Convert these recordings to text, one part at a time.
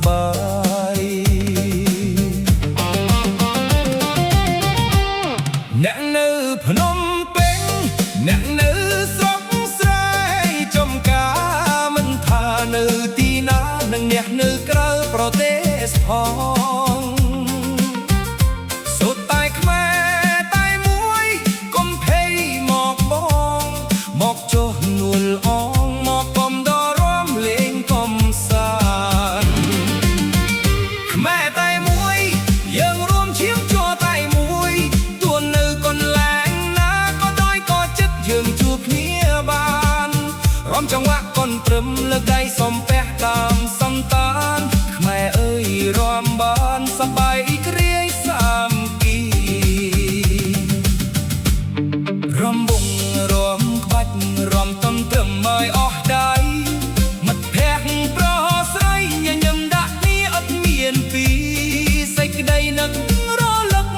បាយអ្នកនៅភ្នំពេញអ្នកនៅស្រុកស្រែចំការមិនថានៅទីណានិងអ្នកនៅក្រៅប្រទេសផងសុទ្ធតែខ្មែរតែមួយកុំភ័យមកបងមកចុះនួលអងមកកំដររំលេងកំសាន្តខ្មែរតែមួយយើងរួមឈាមជ័រតែមួយទួនៅកន្លែងណាក៏ដោយក៏ចិត្តយើងជួបគ្នាបានរំចង្វាក់កុនត្រឹមលើកដៃសំពះតាមសំតានខ្មែរអើយរំបានសប្បាយគ្រាយសាមគ្គីរំវងរំក្បាច់រំតំត្រឹមឲ្យអស់ដៃមិត្តភក្តិប្រស្រីញញឹមដាក់គ្នាអត់មានពីសេចក្តីនឹករលឹក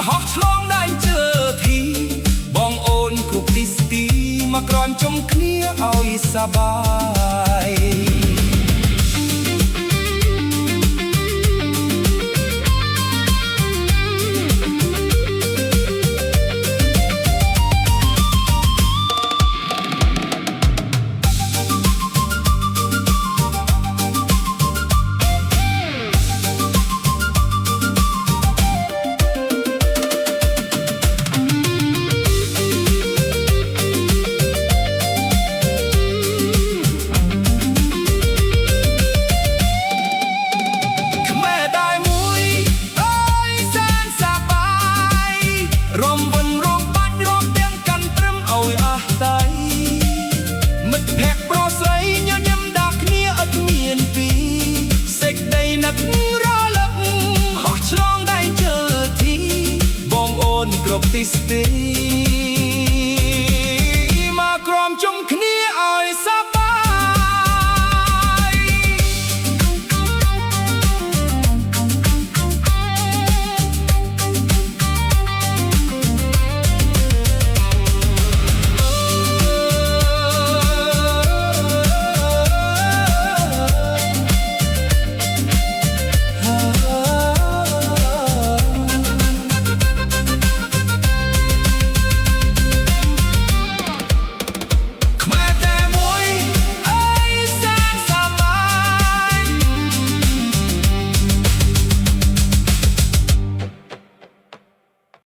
ហោះឆ្លងដែនជើធីបងអូនគ្រប់ទីស្ទីមកក្រោមជុំគ្នាឲ្យសប្បាយគ្រប់ទីស្ទី